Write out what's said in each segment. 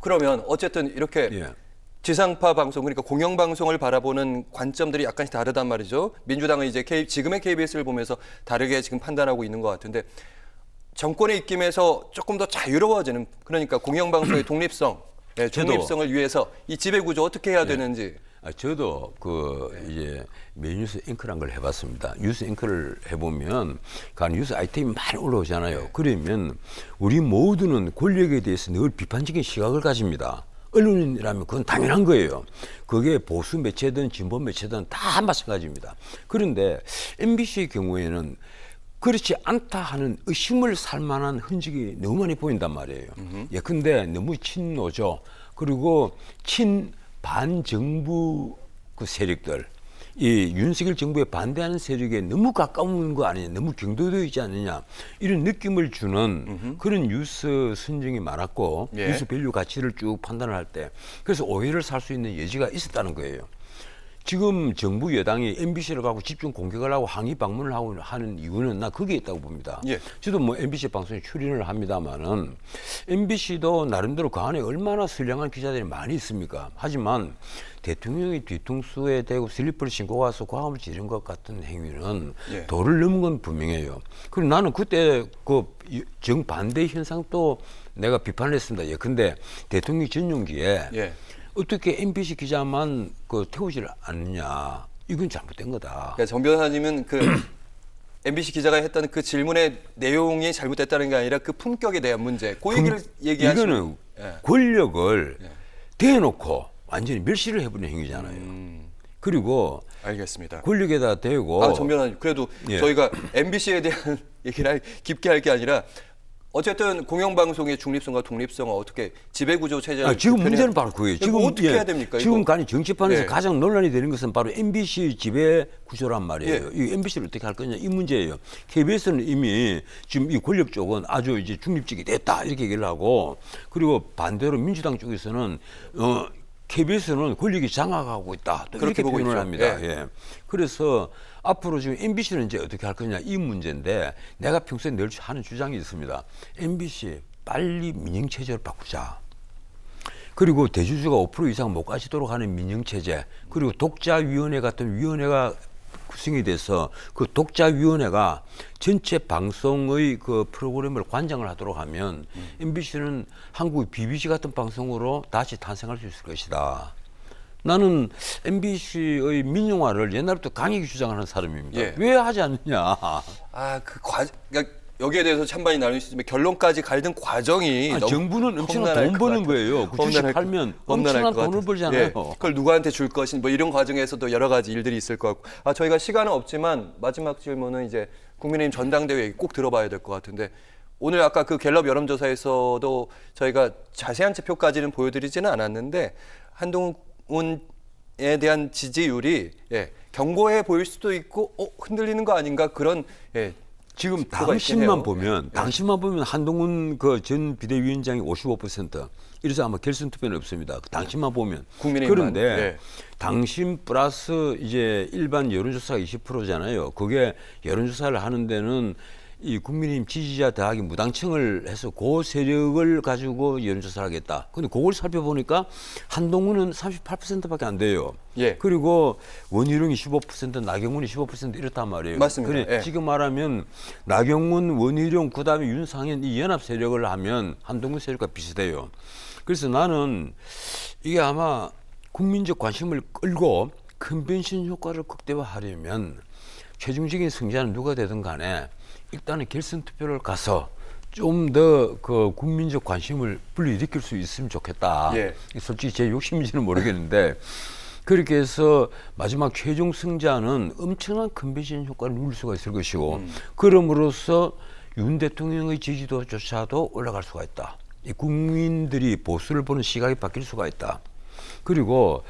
그러면 어쨌든 이렇게 예. 지상파 방송 그러니까 공영방송을 바라보는 관점들이 약간씩 다르단 말이죠. 민주당은 이제 지금의 KBS를 보면서 다르게 지금 판단하고 있는 것 같은데 정권의 입김에서 조금 더 자유로워지는 그러니까 공영방송의 독립성, 네, 중립성을 위해서 이 지배구조 어떻게 해야 되는지. 저도 이제 매뉴스 앵커란 걸 해봤습니다. 뉴스 앵커를 해보면 그 뉴스 아이템이 많이 올라오잖아요. 그러면 우리 모두는 권력에 대해서 늘 비판적인 시각을 가집니다. 언론이라면 그건 당연한 거예요. 그게 보수 매체든 진보 매체든 다 마찬가지입니다. 그런데 MBC의 경우에는 그렇지 않다 하는 의심을 살 만한 흔적이 너무 많이 보인단 말이에요. 근데 너무 친노죠. 그리고 반정부 그 세력들, 이 윤석열 정부에 반대하는 세력에 너무 가까운 거 아니냐, 너무 경도되어 있지 않느냐 이런 느낌을 주는 그런 뉴스 선정이 많았고 뉴스 밸류 가치를 쭉 판단을 할 때 그래서 오해를 살 수 있는 여지가 있었다는 거예요. 지금 정부 여당이 MBC를 갖고 집중 공격을 하고 항의 방문을 하고 하는 이유는 나 거기에 있다고 봅니다. 저도 뭐 MBC 방송에 출연을 합니다만은 MBC도 나름대로 그 안에 얼마나 선량한 기자들이 많이 있습니까? 하지만 대통령이 뒤통수에 대고 슬리퍼를 신고 가서 과음을 지른 것 같은 행위는 도를 넘은 건 분명해요. 그리고 나는 그때 그 정반대 현상도 내가 비판을 했습니다. 예컨대 대통령 전용기에 어떻게 MBC 기자만 태우지를 않느냐. 이건 잘못된 거다. 그러니까 정 변호사님은 MBC 기자가 했다는 그 질문의 내용이 잘못됐다는 게 아니라 그 품격에 대한 문제. 그 얘기를 얘기하시는. 이거는 권력을 대놓고 완전히 멸시를 해버리는 행위잖아요. 그리고 알겠습니다. 권력에다 대고. 정 변호사님, 그래도 저희가 MBC에 대한 얘기를 깊게 할 게 아니라 어쨌든 공영방송의 중립성과 독립성을 어떻게 지배구조 체제를 지금 문제는 바로 그거예요. 지금 어떻게 해야 됩니까? 지금 간이 정치판에서 가장 논란이 되는 것은 바로 MBC 지배구조란 말이에요. 이 MBC를 어떻게 할 거냐 이 문제예요. KBS는 이미 지금 이 권력 쪽은 아주 이제 중립적이 됐다 이렇게 얘기를 하고 그리고 반대로 민주당 쪽에서는 KBS는 권력이 장악하고 있다 또 이렇게 표현을 합니다. 그래서 앞으로 지금 MBC는 이제 어떻게 할 거냐 이 문제인데 내가 평소에 늘 하는 주장이 있습니다. MBC 빨리 민영체제로 바꾸자. 그리고 대주주가 5% 이상 못 가시도록 하는 민영체제 그리고 독자위원회 같은 위원회가 구성이 돼서 그 독자위원회가 전체 방송의 그 프로그램을 관장을 하도록 하면 MBC는 한국의 BBC 같은 방송으로 다시 탄생할 수 있을 것이다. 나는 MBC의 민영화를 옛날부터 강하게 주장하는 사람입니다. 왜 하지 않느냐. 그러니까 여기에 대해서 찬반이 나눌 수 있지만 결론까지 갈등 과정이 너무 정부는 엄청난 돈 버는 거예요. 그 주식 팔면 엄청난 돈을 벌잖아요. 그걸 누구한테 줄 것인 뭐 이런 과정에서도 여러 가지 일들이 있을 것 같고. 저희가 시간은 없지만 마지막 질문은 이제 국민의힘 전당대회 얘기 꼭 들어봐야 될 것 같은데 오늘 아까 그 갤럽 여론조사에서도 저희가 자세한 지표까지는 보여드리지는 않았는데 한동훈에 대한 지지율이 견고해 보일 수도 있고 흔들리는 거 아닌가 그런 지금 당신만 보면 한동훈 전 비대위원장이 55% 이래서 아마 결선 투표는 없습니다. 당신만 보면. 그런데 당신 플러스 이제 일반 여론조사가 20%잖아요. 그게 여론조사를 하는 데는 이 국민의힘 지지자 더하기 무당층을 해서 그 세력을 가지고 여론조사를 하겠다. 근데 그걸 살펴보니까 한동훈은 38%밖에 안 돼요. 그리고 원희룡이 15%, 나경원이 15% 이렇단 말이에요. 맞습니다. 그래, 지금 말하면 나경원, 원희룡, 그다음에 윤상현 이 연합 세력을 하면 한동훈 세력과 비슷해요. 그래서 나는 이게 아마 국민적 관심을 끌고 컨벤션 효과를 극대화하려면 최종적인 승자는 누가 되든 간에 일단은 결선 투표를 가서 좀 더 그 국민적 관심을 불러일으킬 수 있으면 좋겠다. 솔직히 제 욕심인지는 모르겠는데 그렇게 해서 마지막 최종 승자는 엄청난 컨벤션 효과를 누릴 수가 있을 것이고 그럼으로써 윤 대통령의 지지도조차도 올라갈 수가 있다. 이 국민들이 보수를 보는 시각이 바뀔 수가 있다. 그리고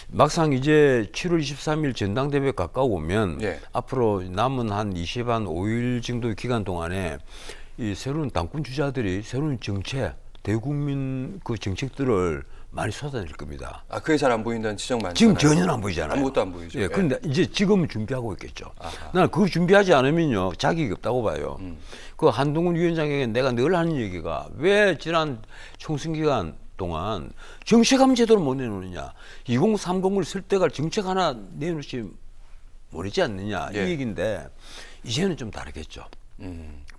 막상 이제 7월 23일 전당대회 가까우면 앞으로 남은 한 25일 정도의 기간 동안에 이 새로운 당권 주자들이 새로운 정책, 대국민 그 정책들을 많이 쏟아낼 겁니다. 그게 잘 안 보인다는 지적 많잖아요. 지금 전혀 안 보이잖아요. 아무것도 안 보이죠. 그런데 이제 지금은 준비하고 있겠죠. 나는 그거 준비하지 않으면요 자격이 없다고 봐요. 그 한동훈 위원장에게 내가 늘 하는 얘기가 왜 지난 총선 기간 동안 정책하면 제대로 못 내놓느냐. 2030을 쓸 때가 정책 하나 내놓지 모르지 않느냐. 이 예. 얘기인데 이제는 좀 다르겠죠.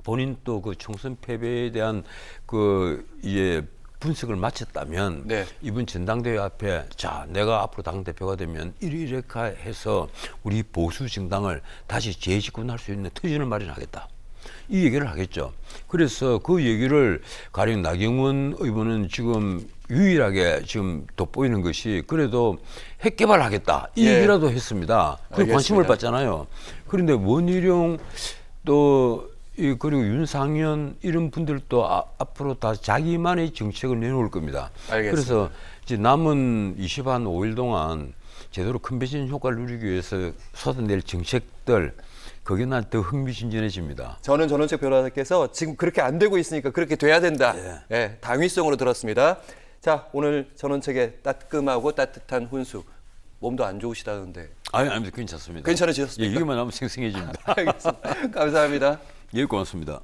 본인 또 그 총선 패배에 대한 그 이제 분석을 마쳤다면 네. 이번 전당대회 앞에 자 내가 앞으로 당 대표가 되면 이렇게 해서 우리 보수 정당을 다시 재집권할 수 있는 터전을 마련하겠다. 이 얘기를 하겠죠. 그래서 그 얘기를 가령 나경원 의원은 지금 유일하게 지금 돋보이는 것이 그래도 핵 개발하겠다 이 예. 얘기라도 했습니다. 그 관심을 알겠습니다. 받잖아요. 그런데 원희룡 또 그리고 윤상현 이런 분들도 앞으로 다 자기만의 정책을 내놓을 겁니다. 알겠습니다. 그래서 이제 남은 25일 동안 제대로 컨벤션 효과를 누리기 위해서 쏟아낼 정책들 거기에 난 더 흥미진진해집니다. 저는 전원책 변호사께서 지금 그렇게 안 되고 있으니까 그렇게 돼야 된다. 예, 당위성으로 들었습니다. 자, 오늘 전원책의 따끔하고 따뜻한 훈수. 몸도 안 좋으시다는데. 아닙니다. 괜찮습니다. 괜찮으셨습니까? 예, 이것만 하면 생생해집니다. 알겠습니다. 감사합니다. 예, 고맙습니다.